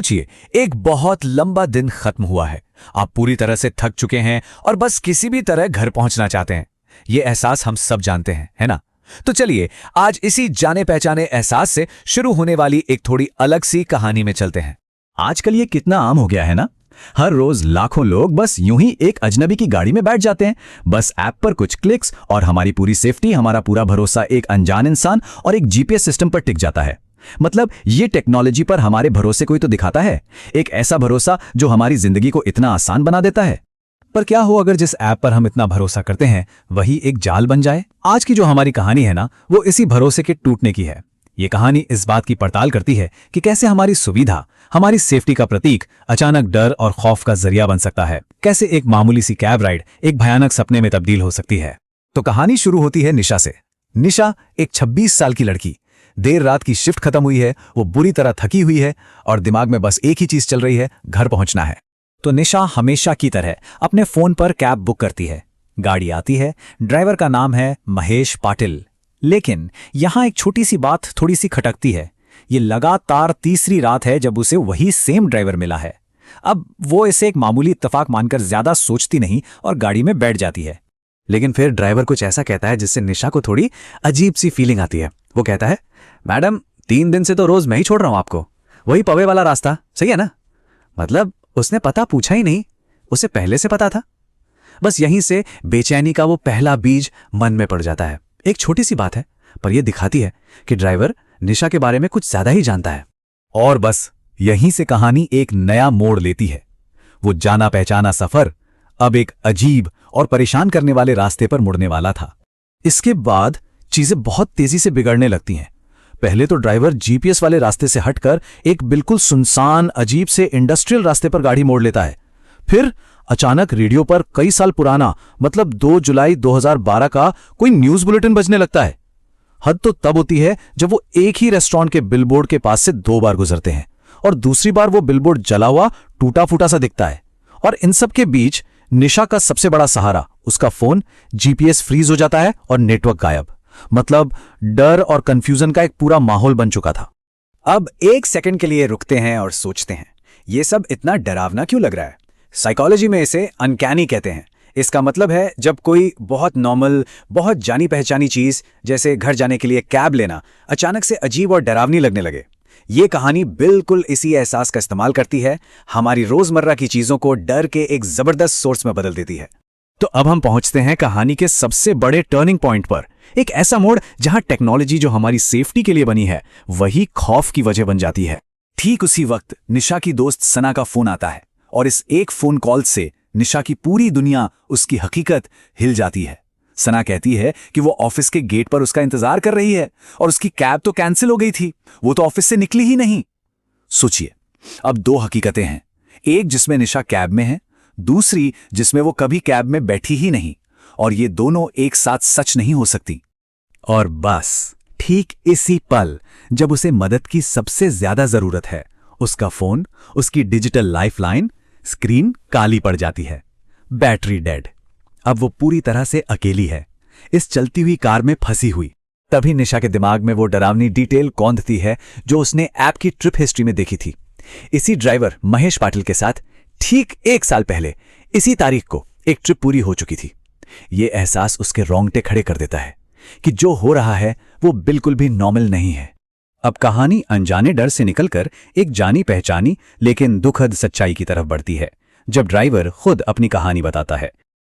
सोचिए, एक बहुत लंबा दिन खत्म हुआ है। आप पूरी तरह से थक चुके हैं और बस किसी भी तरह घर पहुंचना चाहते हैं। ये एहसास हम सब जानते हैं, है ना? तो चलिए आज इसी जाने पहचाने एहसास से शुरू होने वाली एक थोड़ी अलग सी कहानी में चलते हैं। आजकल ये कितना आम हो गया है ना। हर रोज लाखों लोग बस यूं ही एक अजनबी की गाड़ी में बैठ जाते हैं। बस ऐप पर कुछ क्लिक्स और हमारी पूरी सेफ्टी, हमारा पूरा भरोसा एक अनजान इंसान और एक जीपीएस सिस्टम पर टिक जाता है। मतलब ये टेक्नोलॉजी पर हमारे भरोसे को ही तो दिखाता है, एक ऐसा भरोसा जो हमारी जिंदगी को इतना आसान बना देता है। पर क्या हो अगर जिस ऐप पर हम इतना भरोसा करते हैं वही एक जाल बन जाए? आज की जो हमारी कहानी है ना, वो इसी भरोसे के टूटने की है। ये कहानी इस बात की पड़ताल करती है कि कैसे हमारी सुविधा, हमारी सेफ्टी का प्रतीक अचानक डर और खौफ का जरिया बन सकता है। कैसे एक मामूली सी कैब राइड एक भयानक सपने में तब्दील हो सकती है। तो कहानी शुरू होती है निशा से। निशा एक 26 साल की लड़की। देर रात की शिफ्ट खत्म हुई है, वो बुरी तरह थकी हुई है और दिमाग में बस एक ही चीज चल रही है, घर पहुंचना है। तो निशा हमेशा की तरह अपने फोन पर कैब बुक करती है। गाड़ी आती है, ड्राइवर का नाम है महेश पाटिल। लेकिन यहां एक छोटी सी बात थोड़ी सी खटकती है। ये लगातार तीसरी रात है जब उसे वही सेम ड्राइवर मिला है। अब वो इसे एक मामूली इत्तेफाक मानकर ज्यादा सोचती नहीं और गाड़ी में बैठ जाती है। लेकिन फिर ड्राइवर कुछ ऐसा कहता है जिससे निशा को थोड़ी अजीब सी फीलिंग आती है। वो कहता है, मैडम 3 दिन से तो रोज मैं ही छोड़ रहा हूं आपको, वही पवे वाला रास्ता, सही है ना? मतलब उसने पता पूछा ही नहीं, उसे पहले से पता था। बस यहीं से बेचैनी का वो पहला बीज मन में पड़ जाता है। एक छोटी सी बात है, पर यह दिखाती है कि ड्राइवर निशा के बारे में कुछ ज्यादा ही जानता है। और बस यहीं से कहानी एक नया मोड़ लेती है। वो जाना पहचाना सफर अब एक अजीब और परेशान करने वाले रास्ते पर मुड़ने वाला था। इसके बाद चीजें बहुत तेजी से बिगड़ने लगती हैं। पहले तो ड्राइवर जीपीएस वाले रास्ते से हटकर एक बिल्कुल सुनसान अजीब से इंडस्ट्रियल रास्ते पर गाड़ी मोड़ लेता है। फिर अचानक रेडियो पर कई साल पुराना, मतलब 2 जुलाई 2012 का कोई न्यूज बुलेटिन बजने लगता है। हद तो तब होती है जब वो एक ही रेस्टोरेंट के बिलबोर्ड के पास से 2 बार गुजरते हैं और दूसरी बार वो बिलबोर्ड जला हुआ टूटा फूटा सा दिखता है। और इन सब के बीच निशा का सबसे बड़ा सहारा, उसका फोन, जीपीएस फ्रीज हो जाता है और नेटवर्क गायब। मतलब डर और कंफ्यूजन का एक पूरा माहौल बन चुका था। अब एक सेकंड के लिए रुकते हैं और सोचते हैं, ये सब इतना डरावना क्यों लग रहा है? साइकोलॉजी में इसे अनकैनी कहते हैं। इसका मतलब है जब कोई बहुत नॉर्मल, बहुत जानी पहचानी चीज जैसे घर जाने के लिए कैब लेना अचानक से अजीब और डरावनी लगने लगे। ये कहानी बिल्कुल इसी एहसास का इस्तेमाल करती है, हमारी रोजमर्रा की चीजों को डर के एक जबरदस्त सोर्स में बदल देती है। तो अब हम पहुंचते हैं कहानी के सबसे बड़े टर्निंग पॉइंट पर, एक ऐसा मोड़ जहां टेक्नोलॉजी जो हमारी सेफ्टी के लिए बनी है वही खौफ की वजह बन जाती है। ठीक उसी वक्त निशा की दोस्त सना का फोन आता है और इस एक फोन कॉल से निशा की पूरी दुनिया, उसकी हकीकत हिल जाती है। सना कहती है कि वो ऑफिस के गेट पर उसका इंतजार कर रही है और उसकी कैब तो कैंसिल हो गई थी, वो तो ऑफिस से निकली ही नहीं। सोचिए, अब 2 हकीकतें हैं, एक जिसमें निशा कैब में है, दूसरी जिसमें वो कभी कैब में बैठी ही नहीं, और ये दोनों एक साथ सच नहीं हो सकती। और बस ठीक इसी पल जब उसे मदद की सबसे ज्यादा जरूरत है, उसका फोन, उसकी डिजिटल लाइफलाइन, स्क्रीन काली पड़ जाती है, बैटरी डेड। अब वो पूरी तरह से अकेली है, इस चलती हुई कार में फंसी हुई। तभी निशा के दिमाग में वो डरावनी डिटेल कौंधती है जो उसने ऐप की ट्रिप हिस्ट्री में देखी थी। इसी ड्राइवर महेश पाटिल के साथ ठीक 1 साल पहले इसी तारीख को एक ट्रिप पूरी हो चुकी थी। ये एहसास उसके रोंगटे खड़े कर देता है कि जो हो रहा है वो बिल्कुल भी नॉर्मल नहीं है। अब कहानी अनजाने डर से निकलकर एक जानी पहचानी लेकिन दुखद सच्चाई की तरफ बढ़ती है, जब ड्राइवर खुद अपनी कहानी बताता है।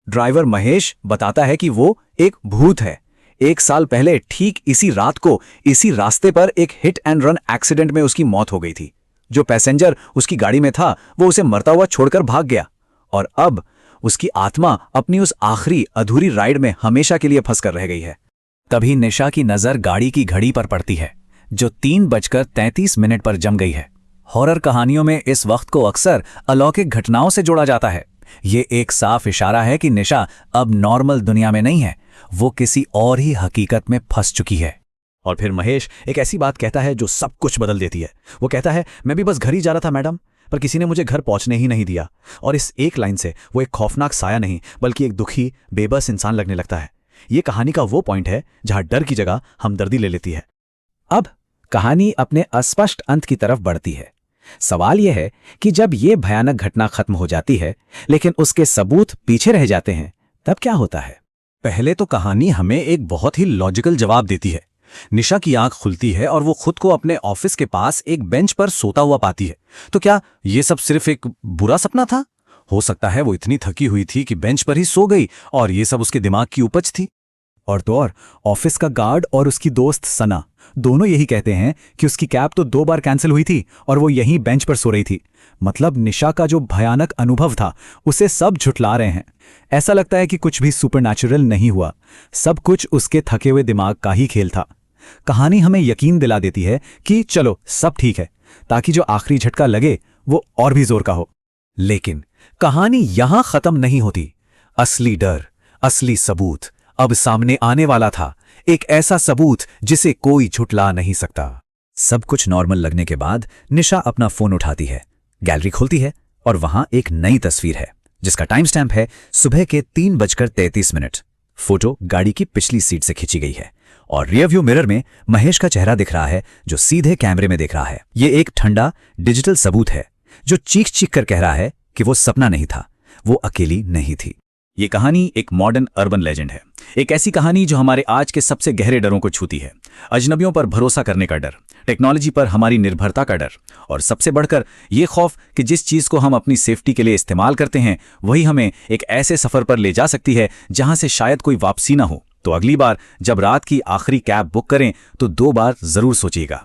ड्राइवर महेश बताता है कि वो एक भूत है। 1 साल पहले ठीक इसी रात को इसी रास्ते पर एक हिट एंड रन एक्सीडेंट में उसकी मौत हो गई थी। जो पैसेंजर उसकी गाड़ी में था वो उसे मरता हुआ छोड़कर भाग गया और अब उसकी आत्मा अपनी उस आखिरी अधूरी राइड में हमेशा के लिए फंस कर रह गई है। तभी निशा की नजर गाड़ी की घड़ी पर पड़ती है जो 3:33 पर जम गई है। हॉरर कहानियों में इस वक्त को अक्सर अलौकिक घटनाओं से जोड़ा जाता है। ये एक साफ इशारा है कि निशा अब नॉर्मल दुनिया में नहीं है, वो किसी और ही हकीकत में फंस चुकी है। और फिर महेश एक ऐसी बात कहता है जो सब कुछ बदल देती है। वो कहता है, मैं भी बस घर ही जा रहा था मैडम, पर किसी ने मुझे घर पहुंचने ही नहीं दिया। और इस एक लाइन से वो एक खौफनाक साया नहीं बल्कि एक दुखी, बेबस इंसान लगने लगता है। ये कहानी का वो पॉइंट है जहां डर की जगह हमदर्दी ले लेती है। अब कहानी अपने अस्पष्ट अंत की तरफ बढ़ती है। सवाल यह है कि जब ये भयानक घटना खत्म हो जाती है लेकिन उसके सबूत पीछे रह जाते हैं, तब क्या होता है? पहले तो कहानी हमें एक बहुत ही लॉजिकल जवाब देती है। निशा की आंख खुलती है और वो खुद को अपने ऑफिस के पास एक बेंच पर सोता हुआ पाती है। तो क्या ये सब सिर्फ एक बुरा सपना था? हो सकता है वो इतनी थकी हुई थी कि बेंच पर ही सो गई और ये सब उसके दिमाग की उपज थी। और तो और ऑफिस का गार्ड और उसकी दोस्त सना दोनों यही कहते हैं कि उसकी कैब तो 2 बार कैंसिल हुई थी और वो यहीं बेंच पर सो रही थी। मतलब निशा का जो भयानक अनुभव था उसे सब झुठला रहे हैं। ऐसा लगता है कि कुछ भी सुपरनैचुरल नहीं हुआ, सब कुछ उसके थके हुए दिमाग का ही खेल था। कहानी हमें यकीन दिला देती है कि चलो सब ठीक है, ताकि जो आखिरी झटका लगे वो और भी जोर का हो। लेकिन कहानी यहां खत्म नहीं होती। असली डर, असली सबूत अब सामने आने वाला था, एक ऐसा सबूत जिसे कोई झुठला नहीं सकता। सब कुछ नॉर्मल लगने के बाद निशा अपना फोन उठाती है, गैलरी खोलती है और वहां एक नई तस्वीर है जिसका टाइम स्टैम्प है सुबह के 3:33। फोटो गाड़ी की पिछली सीट से खींची गई है और रियर व्यू मिरर में महेश का चेहरा दिख रहा है जो सीधे कैमरे में देख रहा है। ये एक ठंडा डिजिटल सबूत है जो चीख चीख कर कह रहा है कि वो सपना नहीं था, वो अकेली नहीं थी। ये कहानी एक मॉडर्न अर्बन लेजेंड है, एक ऐसी कहानी जो हमारे आज के सबसे गहरे डरों को छूती है। अजनबियों पर भरोसा करने का डर, टेक्नोलॉजी पर हमारी निर्भरता का डर और सबसे बढ़कर ये खौफ कि जिस चीज़ को हम अपनी सेफ्टी के लिए इस्तेमाल करते हैं वही हमें एक ऐसे सफ़र पर ले जा सकती है जहां से शायद कोई वापसी ना हो। तो अगली बार जब रात की आखिरी कैब बुक करें तो 2 बार ज़रूर सोचिएगा।